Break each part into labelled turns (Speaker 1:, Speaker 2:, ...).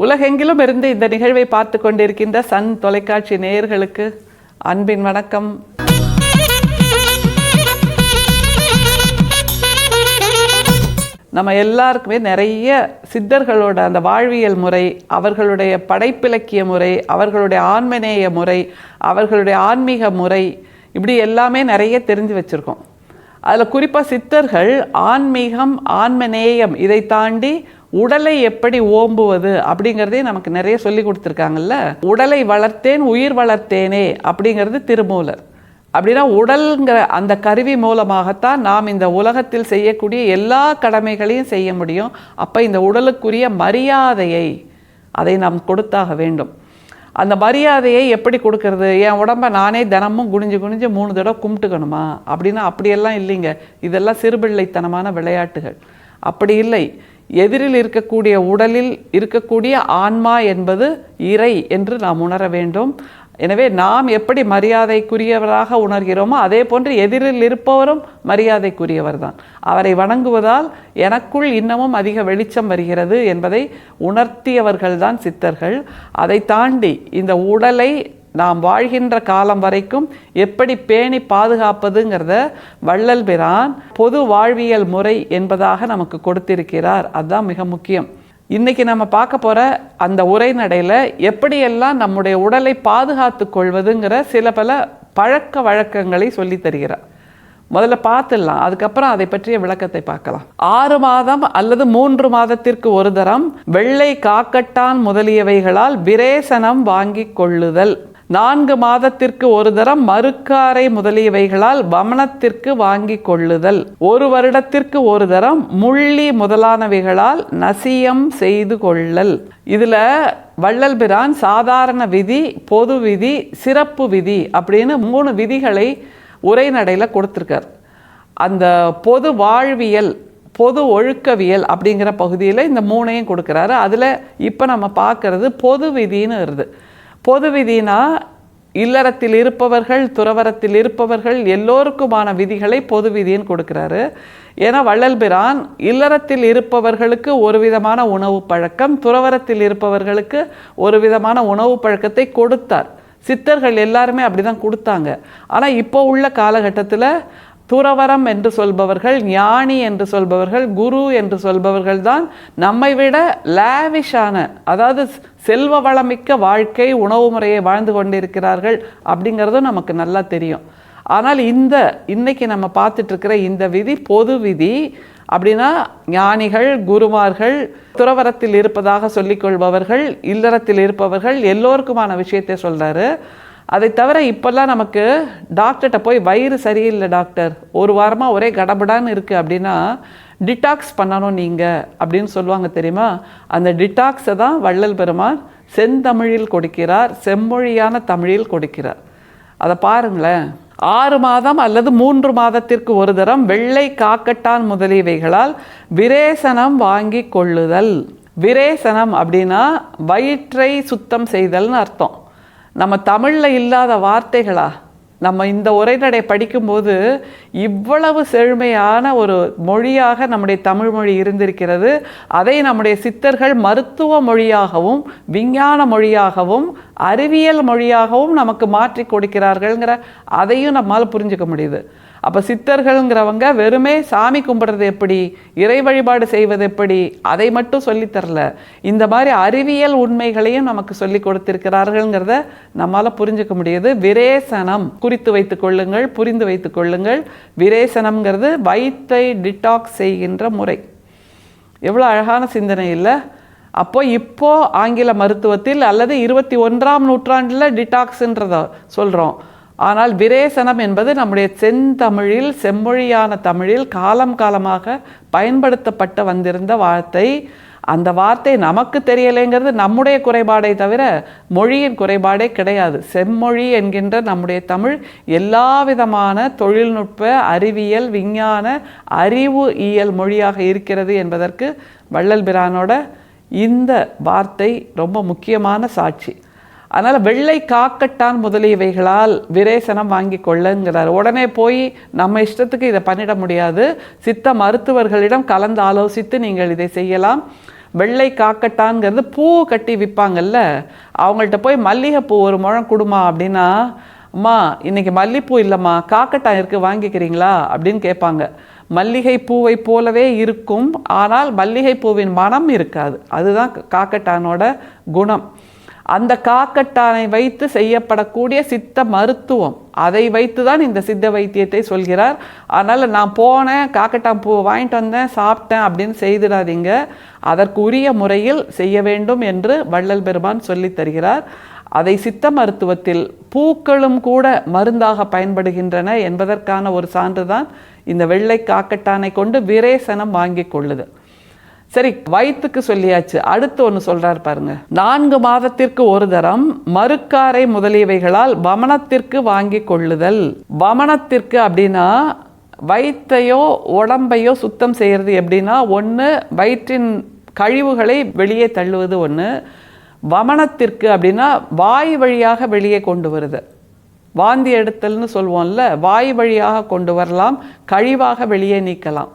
Speaker 1: உலகெங்கிலும் இருந்து இந்த நிகழ்வை பார்த்து கொண்டிருக்கின்ற சன் தொலைக்காட்சி நேயர்களுக்கு அன்பின் வணக்கம். நம்ம எல்லாருக்குமே நிறைய சித்தர்களோட அந்த வாழ்வியல் முறை, அவர்களுடைய படைப்பிலக்கிய முறை, அவர்களுடைய ஆன்மநேய முறை, அவர்களுடைய ஆன்மீக முறை, இப்படி எல்லாமே நிறைய தெரிஞ்சு வச்சுருக்கோம். அதில் குறிப்பாக சித்தர்கள் ஆன்மீகம், ஆன்மநேயம், இதை தாண்டி உடலை எப்படி ஓம்புவது அப்படிங்கிறதே நமக்கு நிறைய சொல்லி கொடுத்துருக்காங்கல்ல. உடலை வளர்த்தேன் உயிர் வளர்த்தேனே அப்படிங்கிறது திருமூலர். அப்படின்னா உடல்ங்கிற அந்த கருவி மூலமாகத்தான் நாம் இந்த உலகத்தில் செய்யக்கூடிய எல்லா கடமைகளையும் செய்ய முடியும். அப்போ இந்த உடலுக்குரிய மரியாதையை அதை நாம் கொடுத்தாக வேண்டும். அந்த மரியாதையை எப்படி கொடுக்கறது? என் உடம்பை நானே தினமும் குனிஞ்சு 3 தடவை கும்பிட்டுக்கணுமா அப்படின்னா அப்படியெல்லாம் இல்லைங்க. இதெல்லாம் சிறுபிள்ளைத்தனமான விளையாட்டுகள். அப்படி இல்லை. எதிரில் இருக்கக்கூடிய உடலில் இருக்கக்கூடிய ஆன்மா என்பது இறை என்று நாம் உணர வேண்டும். எனவே நாம் எப்படி மரியாதைக்குரியவராக உணர்கிறோமோ அதே போன்று எதிரில் இருப்பவரும் மரியாதைக்குரியவர் தான். அவரை வணங்குவதால் எனக்குள் இன்னமும் அதிக வெளிச்சம் வருகிறது என்பதை உணர்த்தியவர்கள்தான் சித்தர்கள். அதை தாண்டி இந்த உடலை நாம் வாழ்கின்ற காலம் வரைக்கும் எப்படி பேணி பாதுகாப்பதுங்கிறத வள்ளல் பிரான் பொது வாழ்வியல் முறை என்பதாக நமக்கு கொடுத்திருக்கிறார். அதுதான் மிக முக்கியம். இன்றைக்கி நம்ம பார்க்க போகிற அந்த உரைநடையில் எப்படியெல்லாம் நம்முடைய உடலை பாதுகாத்து கொள்வதுங்கிற சில பல பழக்க வழக்கங்களை சொல்லி தருகிறார். முதல்ல பார்த்துடலாம், அதுக்கப்புறம் அதை பற்றிய விளக்கத்தை பார்க்கலாம். 6 மாதம் அல்லது 3 மாதத்திற்கு ஒரு தரம் வெள்ளை காக்கட்டான் முதலியவைகளால் விரேசனம் வாங்கி கொள்ளுதல். 4 மாதத்திற்கு ஒரு தரம் மறுக்காரை முதலியவைகளால் வமனத்திற்கு வாங்கி கொள்ளுதல். 1 வருடத்திற்கு ஒரு தரம் முள்ளி முதலானவைகளால் நசியம் செய்து கொள்ளல். இதில் வள்ளல் பிரான் சாதாரண விதி, பொது விதி, சிறப்பு விதி அப்படின்னு 3 விதிகளை உரைநடையில் கொடுத்துருக்கார். அந்த பொது வாழ்வியல், பொது ஒழுக்கவியல் அப்படிங்கிற பகுதியில் இந்த 3ஐயும் கொடுக்குறாரு. அதில் இப்போ நம்ம பார்க்குறது பொது விதின்னு வருது. பொது விதினா இல்லறத்தில் இருப்பவர்கள், துறவரத்தில் இருப்பவர்கள் எல்லோருக்குமான விதிகளை பொது விதின்னு கொடுக்குறாரு. ஏன்னா வள்ளல் பிரான் இல்லறத்தில் இருப்பவர்களுக்கு ஒரு விதமான உணவு பழக்கம், துறவரத்தில் இருப்பவர்களுக்கு ஒரு விதமான உணவு பழக்கத்தை கொடுத்தார். சித்தர்கள் எல்லாருமே அப்படி தான் கொடுத்தாங்க. ஆனால் இப்போ உள்ள காலகட்டத்தில் துறவரம் என்று சொல்பவர்கள், ஞானி என்று சொல்பவர்கள், குரு என்று சொல்பவர்கள் தான் நம்மை விட லேவிஷான, அதாவது செல்வ வளமிக்க வாழ்க்கை உணவு முறையை வாழ்ந்து கொண்டிருக்கிறார்கள் அப்படிங்கிறதும் நமக்கு நல்லா தெரியும். ஆனால் இன்னைக்கு நம்ம பார்த்துட்ருக்கிற இந்த விதி பொது விதி. அப்படின்னா ஞானிகள், குருமார்கள், துறவரத்தில் இருப்பதாக சொல்லிக்கொள்பவர்கள், இல்லறத்தில் இருப்பவர்கள் எல்லோருக்குமான விஷயத்தை சொல்கிறாரு. அதை தவிர இப்போல்லாம் நமக்கு டாக்டர்கிட்ட போய் வயிறு சரியில்லை டாக்டர், ஒரு வாரமாக ஒரே கடபடான்னு இருக்குது அப்படின்னா டிடாக்ஸ் பண்ணணும் நீங்கள் அப்படின்னு சொல்லுவாங்க தெரியுமா? அந்த டிடாக்ஸை தான் வள்ளல் பெருமான் செந்தமிழில் கொடுக்கிறார், செம்மொழியான தமிழில் கொடுக்கிறார். அதை பாருங்களேன். 6 மாதம் அல்லது 3 மாதத்திற்கு ஒரு தரம் வெள்ளை காக்கட்டான் முதலியவைகளால் விரேசனம் வாங்கி கொள்ளுதல். விரேசனம் அப்படின்னா வயிற்றை சுத்தம் செய்தல்னு அர்த்தம். நம்ம தமிழில் இல்லாத வார்த்தைகளா? நம்ம இந்த உரைநடை படிக்கும்போது இவ்வளவு செழுமையான ஒரு மொழியாக நம்முடைய தமிழ் மொழி இருந்திருக்கிறது. அதை நம்முடைய சித்தர்கள் மருத்துவ மொழியாகவும், விஞ்ஞான மொழியாகவும், அறிவியல் மொழியாகவும் நமக்கு மாற்றி கொடுக்கிறார்கள்ங்கிற அதையும் நம்மால் புரிஞ்சுக்க முடியுது. அப்போ சித்தர்கள்ங்கிறவங்க வெறுமே சாமி கும்பிட்றது எப்படி, இறை வழிபாடு செய்வது எப்படி, அதை மட்டும் சொல்லித்தரல. இந்த மாதிரி அறிவியல் உண்மைகளையும் நமக்கு சொல்லி கொடுத்திருக்கிறார்கள்ங்கிறத நம்மால் புரிஞ்சுக்க முடியுது. விரேசனம் குறித்து வைத்துக் கொள்ளுங்கள், புரிந்து வைத்துக் கொள்ளுங்கள். விரேசனம்ங்கிறது வயிற்றை டிடாக்ஸ் செய்கின்ற முறை. எவ்வளோ அழகான சிந்தனை இல்லை? இப்போ ஆங்கில மருத்துவத்தில் அல்லது 21ஆம் நூற்றாண்டில் டிடாக்ஸ்ன்றத சொல்கிறோம். ஆனால் விரேசனம் என்பது நம்முடைய செந்தமிழில், செம்மொழியான தமிழில் காலம் காலமாக பயன்படுத்தப்பட்டு வந்திருந்த வார்த்தை. அந்த வார்த்தை நமக்கு தெரியலைங்கிறது நம்முடைய குறைபாடை தவிர மொழியின் குறைபாடே கிடையாது. செம்மொழி என்கின்ற நம்முடைய தமிழ் எல்லா விதமான தொழில்நுட்ப, அறிவியல், விஞ்ஞான, அறிவு இயல் மொழியாக இருக்கிறது என்பதற்கு வள்ளல் பிரானோட இந்த வார்த்தை ரொம்ப முக்கியமான சாட்சி. அதனால் வெள்ளை காக்கட்டான் முதலியவைகளால் விரேசனம் வாங்கி கொள்ளுங்கிறார். உடனே போய் நம்ம இஷ்டத்துக்கு இதை பண்ணிட முடியாது. சித்த மருத்துவர்களிடம் கலந்து ஆலோசித்து நீங்கள் இதை செய்யலாம். வெள்ளை காக்கட்டான்ங்கிறது பூ கட்டி விற்பாங்கல்ல, அவங்கள்ட்ட போய் மல்லிகைப்பூ ஒரு முழம் கொடுமா அப்படின்னா, அம்மா இன்னைக்கு மல்லிகைப்பூ இல்லைம்மா காக்கட்டான் இருக்குது வாங்கிக்கிறீங்களா அப்படின்னு கேட்பாங்க. மல்லிகை பூவை போலவே இருக்கும், ஆனால் மல்லிகை பூவின் மனம் இருக்காது. அதுதான் காக்கட்டானோட குணம். அந்த காக்கட்டானை வைத்து செய்யப்படக்கூடிய சித்த மருத்துவம், அதை வைத்து தான் இந்த சித்த வைத்தியத்தை சொல்கிறார். அதனால் நான் போனேன், காக்கட்டான் பூ வாங்கிட்டு வந்தேன், சாப்பிட்டேன் அப்படின்னு செய்திடாதீங்க. அதற்கு உரிய முறையில் செய்ய வேண்டும் என்று வள்ளல் பெருமான் சொல்லித் தருகிறார். அதை சித்த மருத்துவத்தில் பூக்களும் கூட மருந்தாக பயன்படுகின்றன என்பதற்கான ஒரு சான்றுதான் இந்த வெள்ளை காக்கட்டானை கொண்டு விரேசனம் வாங்கி கொள்ளுது. சரி, வயிற்றுக்கு சொல்லியாச்சு. அடுத்து ஒன்று சொல்றார் பாருங்க. 4 மாதத்திற்கு ஒரு தரம் மருக்காரை முதலியவைகளால் வமனத்திற்கு வாங்கி கொள்ளுதல். வமனத்திற்கு அப்படின்னா வயிற்றையோ உடம்பையோ சுத்தம் செய்யறது. எப்படின்னா, ஒன்று வயிற்றின் கழிவுகளை வெளியே தள்ளுவது ஒன்று. வமனத்திற்கு அப்படின்னா வாய் வழியாக வெளியே கொண்டு வருது. வாந்தி எடுத்தல்னு சொல்லுவோம்ல, வாய் வழியாக கொண்டு வரலாம், கழிவாக வெளியே நீக்கலாம்.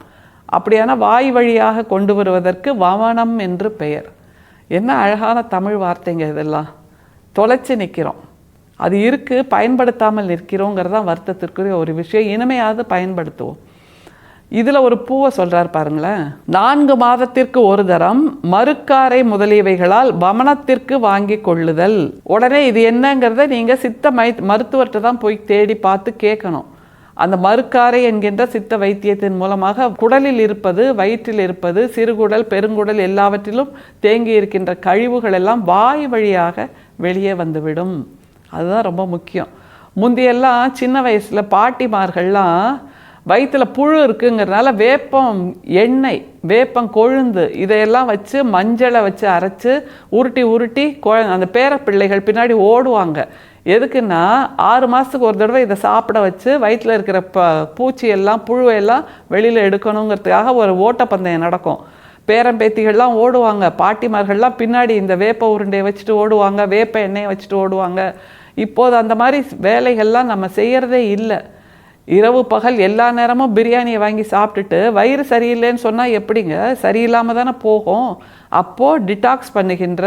Speaker 1: அப்படியான வாய் வழியாக கொண்டு வருவதற்கு வமனம் என்று பெயர். என்ன அழகான தமிழ் வார்த்தைங்க இதெல்லாம். தொலைச்சி நிற்கிறோம், அது இருக்குது, பயன்படுத்தாமல் நிற்கிறோங்கிறதான் வருத்தத்திற்குரிய ஒரு விஷயம். இனிமையாவது பயன்படுத்துவோம். இதில் ஒரு பூவை சொல்கிறார் பாருங்களேன். 4 மாதத்திற்கு ஒரு தரம் மருக்காரை முதலியவைகளால் வமனத்திற்கு வாங்கி கொள்ளுதல். உடனே இது என்னங்கிறத நீங்கள் சித்த மருத்துவர்கிட்ட தான் போய் தேடி பார்த்து கேட்கணும். அந்த மருக்காரை என்கின்ற சித்த வைத்தியத்தின் மூலமாக குடலில் இருப்பது, வயிற்றில் இருப்பது, சிறுகுடல் பெருங்குடல் எல்லாவற்றிலும் தேங்கி இருக்கின்ற கழிவுகள் எல்லாம் வாய் வழியாக வெளியே வந்துவிடும். அதுதான் ரொம்ப முக்கியம். முந்தையெல்லாம் சின்ன வயசில் பாட்டிமார்கள்லாம் வயிற்றில் புழு இருக்குங்கிறதுனால வேப்பம் எண்ணெய், வேப்பம் கொழுந்து இதையெல்லாம் வச்சு மஞ்சளை வச்சு அரைச்சி உருட்டி உருட்டி அந்த பேர பிள்ளைகள் பின்னாடி ஓடுவாங்க. எதுக்குன்னா 6 மாதத்துக்கு ஒரு தடவை இதை சாப்பிட வச்சு வயிற்றில் இருக்கிற பூச்சியெல்லாம் புழுவையெல்லாம் வெளியில் எடுக்கணுங்கிறதுக்காக ஒரு ஓட்டப்பந்தயம் நடக்கும். பேரம்பேத்திகள்லாம் ஓடுவாங்க, பாட்டிமார்கள்லாம் பின்னாடி இந்த வேப்ப உருண்டையை வச்சுட்டு ஓடுவாங்க, வேப்ப எண்ணெயை வச்சுட்டு ஓடுவாங்க. இப்போது அந்த மாதிரி வேலைகள்லாம் நம்ம செய்கிறதே இல்லை. இரவு பகல் எல்லா நேரமும் பிரியாணியை வாங்கி சாப்பிட்டுட்டு வயிறு சரியில்லைன்னு சொன்னால் எப்படிங்க, சரியில்லாமல் தானே போகும். அப்போது டிடாக்ஸ் பண்ணுகின்ற,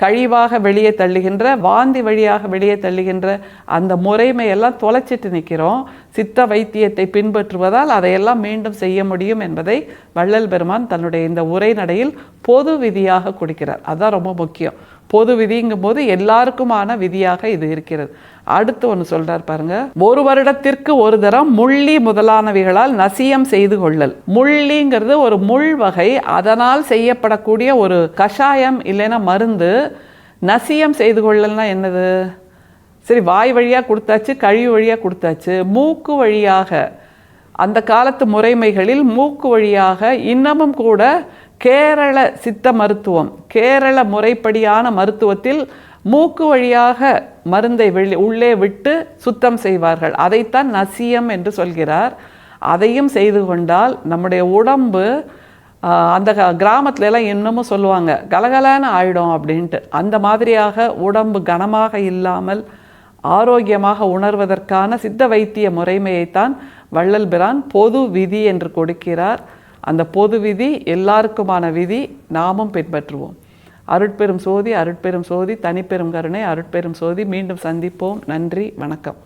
Speaker 1: கழிவாக வெளியே தள்ளுகின்ற, வாந்தி வழியாக வெளியே தள்ளுகின்ற அந்த முறைமையெல்லாம் தொலைச்சிட்டு நிற்கிறோம். சித்த வைத்தியத்தை பின்பற்றுவதால் அதையெல்லாம் மீண்டும் செய்ய முடியும் என்பதை வள்ளல் பெருமான் தன்னுடைய இந்த உரைநடையில் பொது விதியாக கொடுக்கிறார். அதுதான் ரொம்ப முக்கியம். பொது விதிங்கும் போது எல்லாருக்குமான விதியாக இது இருக்கிறது. அடுத்து ஒன்று சொல்றார் பாருங்க. 1 வருடத்திற்கு ஒரு தரம் முள்ளி முதலானவைகளால் நசியம் செய்து கொள்ளல். முள்ளிங்கிறது ஒரு முள் வகை, அதனால் செய்யப்படக்கூடிய ஒரு கஷாயம் இல்லைன்னா மருந்து. நசியம் செய்து கொள்ளல்னா என்னது? சரி, வாய் வழியாக கொடுத்தாச்சு, கழிவு வழியாக கொடுத்தாச்சு, மூக்கு வழியாக அந்த காலத்து முறைமைகளில் மூக்கு வழியாக இன்னமும் கூட கேரள சித்த மருத்துவம், கேரள முறைப்படியான மருத்துவத்தில் மூக்கு வழியாக மருந்தை உள்ளே விட்டு சுத்தம் செய்வார்கள். அதைத்தான் நசியம் என்று சொல்கிறார். அதையும் செய்து கொண்டால் நம்முடைய உடம்பு அந்த கிராமத்துல எல்லாம் இன்னமும் சொல்லுவாங்க கலகலான்னு ஆயிடும் அப்படின்ட்டு. அந்த மாதிரியாக உடம்பு கனமாக இல்லாமல் ஆரோக்கியமாக உணர்வதற்கான சித்த வைத்திய முறைமையைத்தான் வள்ளல் பிரான் பொது விதி என்று கொடுக்கிறார். அந்த பொது விதி எல்லாருக்குமான விதி, நாமும் பின்பற்றுவோம். அருட்பெரும் சோதி, அருட்பெரும் சோதி, தனிப்பெரும் கருணை, அருட்பெரும் சோதி. மீண்டும் சந்திப்போம். நன்றி, வணக்கம்.